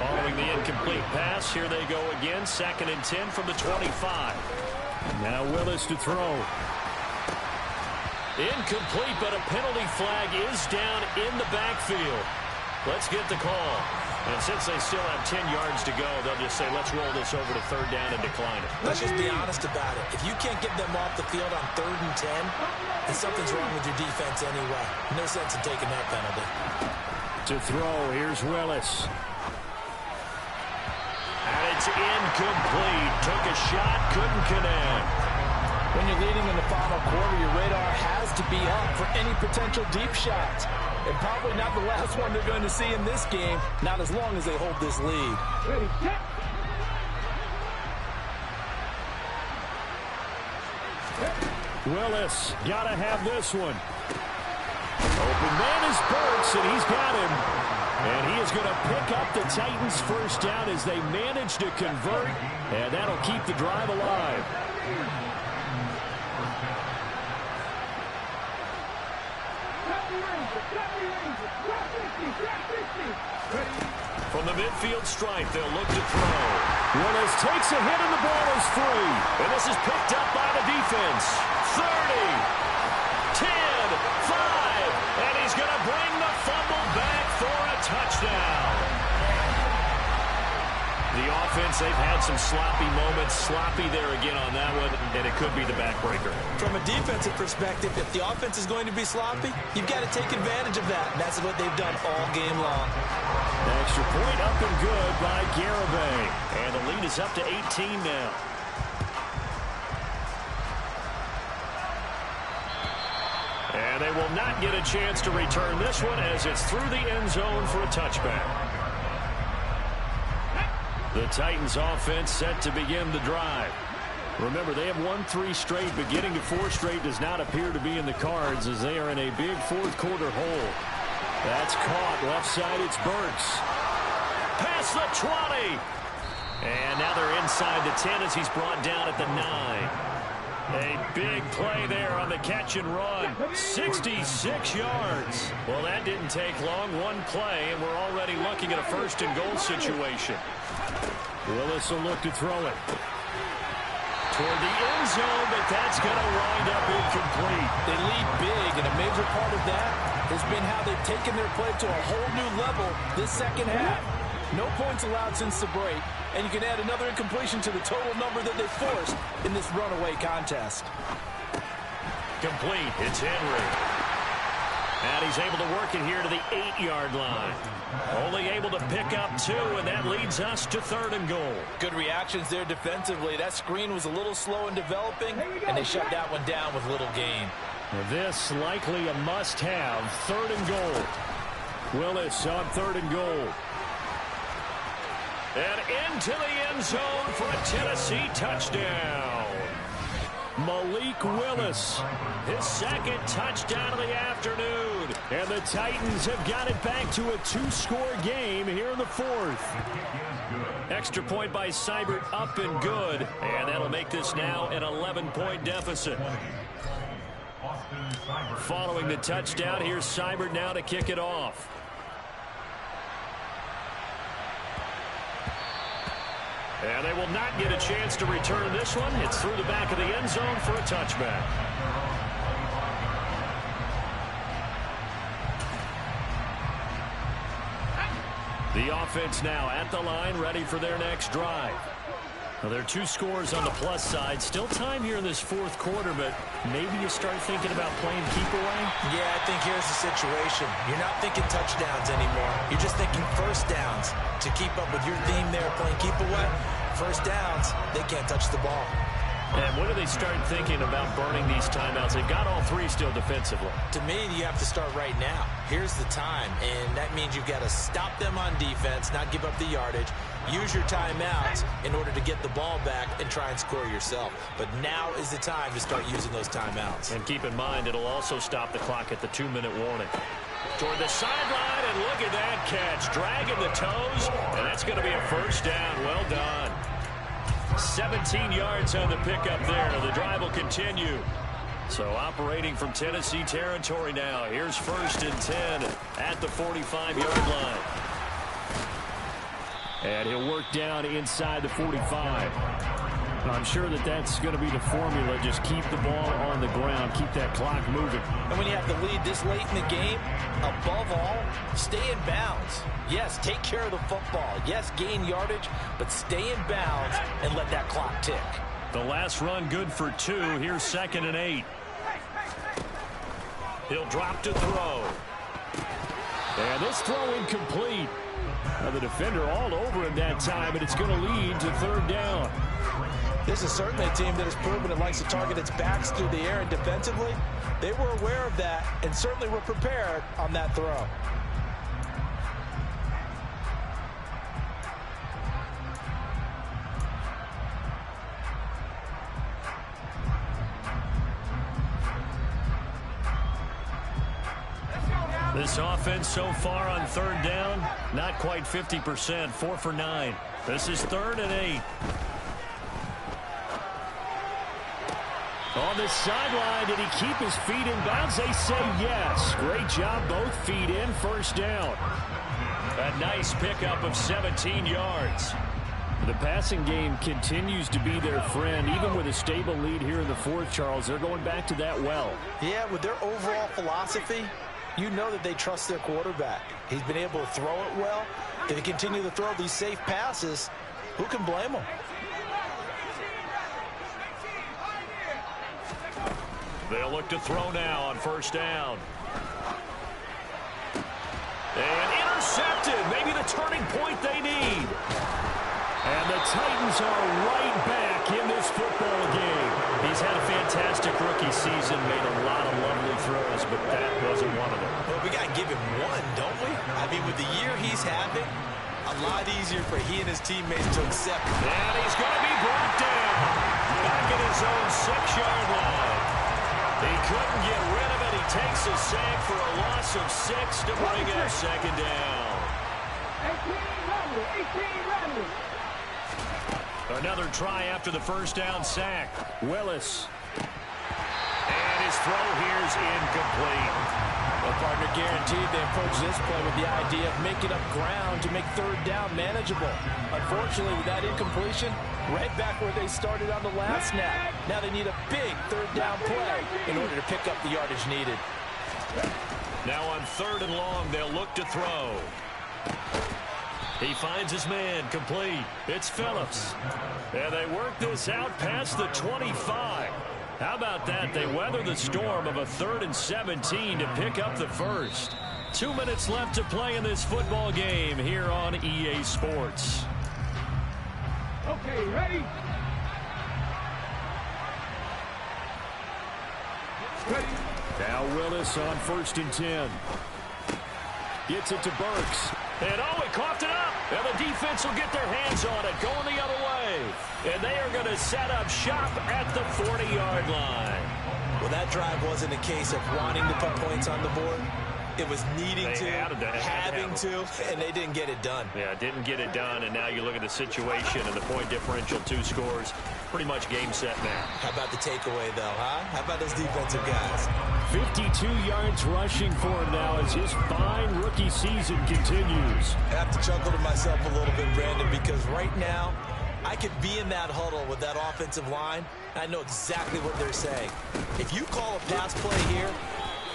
Following the incomplete pass, here they go again. 2nd and 10 from the 25. Now Willis to throw. Incomplete, but a penalty flag is down in the backfield. Let's get the call. And since they still have 10 yards to go, they'll just say, let's roll this over to 3rd down and decline it. Let's just be honest about it. If you can't get them off the field on 3rd and 10, then something's wrong with your defense anyway. No sense in taking that penalty. To throw, here's Willis. And it's incomplete. Took a shot, couldn't connect. When you're leading in the final quarter, your radar has to be up for any potential deep shots. And probably not the last one they're going to see in this game, not as long as they hold this lead. Willis, gotta have this one. Open man is Burks, and he's got him. And he is going to pick up the Titans' first down as they manage to convert, and that'll keep the drive alive. From the midfield stripe, they'll look to throw. Willis takes a hit and the ball is free. And this is picked up by the defense. 30, 10, 5. And he's going to bring the fumble back for a touchdown. The offense, they've had some sloppy moments. Sloppy there again on that one, and it could be the backbreaker. From a defensive perspective, if the offense is going to be sloppy, you've got to take advantage of that. And that's what they've done all game long. Extra point up and good by Garibay. And the lead is up to 18 now. And they will not get a chance to return this one as it's through the end zone for a touchback. The Titans offense set to begin the drive. Remember, they have won 3 straight, but getting to 4 straight does not appear to be in the cards as they are in a big 4th quarter hole. That's caught. Left side, it's Burks. Past the 20. And now they're inside the 10 as he's brought down at the 9. A big play there on the catch and run. 66 yards. Well, that didn't take long. One play, and we're already looking at a 1st and goal situation. Willis will look to throw it. toward the end zone, but that's going to wind up incomplete. They lead big, and a major part of that has been how they've taken their play to a whole new level this second half. No points allowed since the break, and you can add another incompletion to the total number that they forced in this runaway contest. Complete. It's Henry. And he's able to work it here to the 8-yard line. Only able to pick up 2, and that leads us to 3rd and goal. Good reactions there defensively. That screen was a little slow in developing, and they shut that one down with little gain. This likely a must-have. 3rd and goal. Willis on 3rd and goal. And into the end zone for a Tennessee touchdown. Malik Willis, his 2nd touchdown of the afternoon. And the Titans have got it back to a 2-score game here in the 4th. Extra point by Seibert, up and good. And that'll make this now an 11-point deficit. Following the touchdown, here's Seibert now to kick it off. And they will not get a chance to return this one. It's through the back of the end zone for a touchback. The offense now at the line, ready for their next drive. Well, there are 2 scores on the plus side. Still time here in this 4th quarter, but maybe you start thinking about playing keep away? Yeah, I think here's the situation. You're not thinking touchdowns anymore. You're just thinking first downs. To keep up with your theme there, playing keep away, first downs, they can't touch the ball. And when do they start thinking about burning these timeouts? They've got all 3 still defensively. To me, you have to start right now. Here's the time, and that means you've got to stop them on defense, not give up the yardage, use your timeouts in order to get the ball back and try and score yourself. But now is the time to start using those timeouts. And keep in mind, it'll also stop the clock at the 2-minute warning. Toward the sideline, and look at that catch. Dragging the toes, and that's going to be a first down. Well done. 17 yards on the pickup there. The drive will continue. So operating from Tennessee territory now. Here's 1st and 10 at the 45-yard line. And he'll work down inside the 45. I'm sure that that's going to be the formula. Just keep the ball on the ground. Keep that clock moving. And when you have the lead this late in the game, above all, stay in bounds. Yes, take care of the football. Yes, gain yardage, but stay in bounds and let that clock tick. The last run good for 2. Here's 2nd and 8. He'll drop to throw. And this throw incomplete. Now the defender all over him that time, and it's going to lead to 3rd down. This is certainly a team that has proven it likes to target its backs through the air, and defensively, they were aware of that and certainly were prepared on that throw. This offense so far on 3rd down, not quite 50%, 4 for 9. This is 3rd and 8. On the sideline, did he keep his feet in bounds? They say yes. Great job, both feet in, first down. A nice pickup of 17 yards. The passing game continues to be their friend, even with a stable lead here in the 4th, Charles. They're going back to that well. Yeah, with their overall philosophy, you know that they trust their quarterback. He's been able to throw it well. If they continue to throw these safe passes, who can blame them? They'll look to throw now on 1st down. And intercepted. Maybe the turning point they need. And the Titans are right back in this football game. He's had a fantastic rookie season, made a lot of lovely throws, but that wasn't one of them. Well, we got to give him one, don't we? I mean, with the year he's having, a lot easier for he and his teammates to accept. And he's going to be brought down back at his own 6-yard line. He couldn't get rid of it. He takes a sack for a loss of 6 to bring up 2nd down. 18 Another try after the 1st down sack. Willis. And his throw here's incomplete. Well, partner. Guaranteed they approach this play with the idea of making up ground to make third down manageable. Unfortunately, with that incompletion, right back where they started on the last snap. Now they need a big third down play in order to pick up the yardage needed. Now on 3rd and long, they'll look to throw. He finds his man, complete. It's Phillips. And they work this out past the 25. How about that? They weather the storm of a 3rd and 17 to pick up the first. 2 minutes left to play in this football game here on EA Sports. Okay, ready? Ready. Now Willis on 1st and 10. Gets it to Burks. And oh, he coughed it up. And the defense will get their hands on it, going the other way. And they are going to set up shop at the 40-yard line. Well, that drive wasn't a case of wanting to put points on the board. It was needing to, having to, and they didn't get it done. Yeah, didn't get it done, and now you look at the situation and the point differential, 2 scores. Pretty much game set now. How about the takeaway, though, huh? How about those defensive guys? 52 yards rushing for him now as his fine rookie season continues. I have to chuckle to myself a little bit, Brandon, because right now, I could be in that huddle with that offensive line, and I know exactly what they're saying. If you call a pass play here,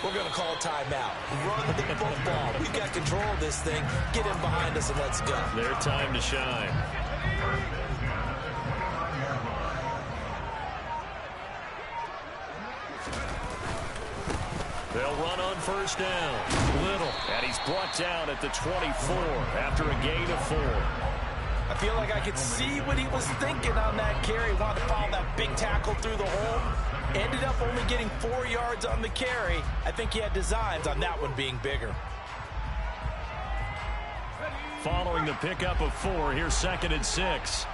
we're going to call a timeout. Run the football. We've got control of this thing. Get in behind us and let's go. Their time to shine. They'll run on 1st down. Little. And he's brought down at the 24 after a gain of 4. I feel like I could see what he was thinking on that carry. Wanted to follow that big tackle through the hole. Ended up only getting 4 yards on the carry. I think he had designs on that one being bigger. Following the pickup of 4, here's 2nd and 6.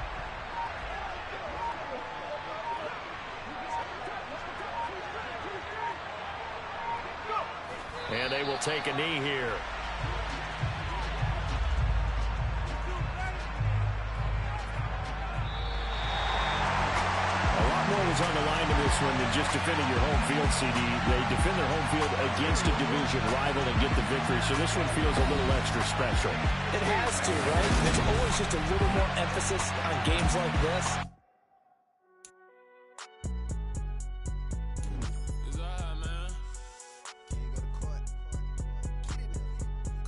And they will take a knee here. Was on the line to this one than just defending your home field, CD. They defend their home field against a division rival and get the victory, so this one feels a little extra special. It has to, right? There's always just a little more emphasis on games like this.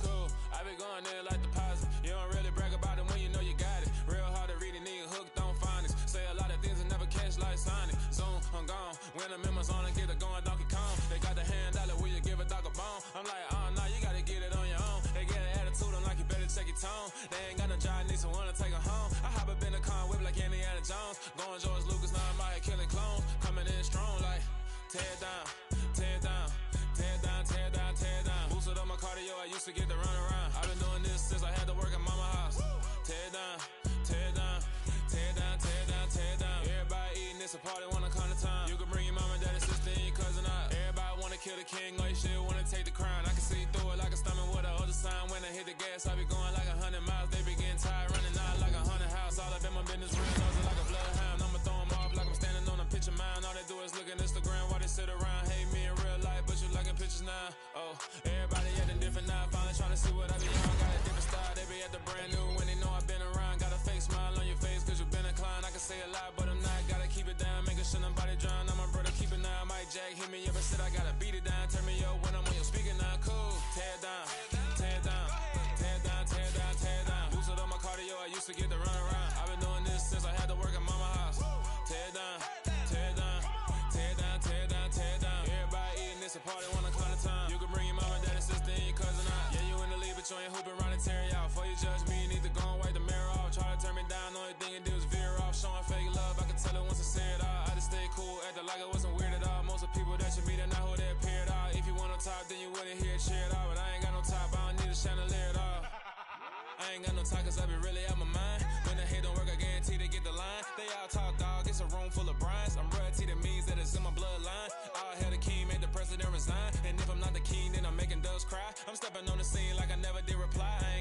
Cool. I be going there like the positive. You don't really brag about it when you know you got it. Real hard to read a nigga hooked on phonics. Say a lot of things and never catch like Sonic. Zoom, I'm gone. When the members on and get it going Donkey Kong. They got the hand dollar, will you give a dog a bone? I'm like, oh no, you gotta get it on your own. They get an attitude, I'm like, you better check your tone. They ain't got no job, need someone to take her home. I hop up in the car whip like Indiana Jones. Going George Lucas, now I'm out here killing clones. Coming in strong like, tear down, tear down, tear down, tear down, tear down. Boosted up my cardio, I used to get to run around. I've been doing this since I had to work at mama house. Tear down, tear down, tear down, tear down, tear down. Everybody eating this a party, wanna come to time. You can bring your mama, daddy, sister, and your cousin out. Everybody wanna kill the king, or you shit wanna take the crown. I can see through it like a stomach with a other sign. When I hit the gas, I be going like 100 miles. They be getting tired, running out like 100 house. All up in my business, real nosing like a bloodhound. I'ma throw them off like I'm standing on a picture mound. All they do is look at Instagram while they sit around. Hate me in real life, but you liking pictures now. Oh, everybody acting different now. Finally trying to see what I be on. Got a different style, they be at the brand new when they know I've been around. Got a fake smile on your face cause you been inclined. I can say a lot, but I'm not. Gotta keep it down, making sure nobody drown. I'm my brother, keep it now. Mike Jack hit me up and said I gotta beat it down. Turn me up when I'm on your speaker now. Cool, tear down, tear down, tear down, tear down, tear down. Boosted up my cardio, I used to get to run around. I've been doing this since I had to work at mama house. Tear down, tear down, tear down, tear down, tear down. Everybody eating this a party, wanna come to time. You can bring your mama, daddy, sister, and your cousin out. Yeah, you in the league, but you ain't hooping around and tear you out. Before you judge me, you need to go and wipe the mirror off. Try to turn me down, only thing you do is veer off. Showing fake love, I can tell it once I say it all. I just stay cool, acting like I wasn't weird at all. Most of the people that you meet are not who they appear at all. If you want on top, then you wouldn't hear it cheer at all. But I ain't got no top, I don't need a chandelier at all. I ain't got no time cause I be really out my mind. When the hate don't work, I guarantee they get the line. They all talk, dog, it's a room full of Bryans. I'm royalty, that means that it's in my bloodline. All hail the king, make the president resign. And if I'm not the king, then I'm making doves cry. I'm stepping on the scene like I never did reply. I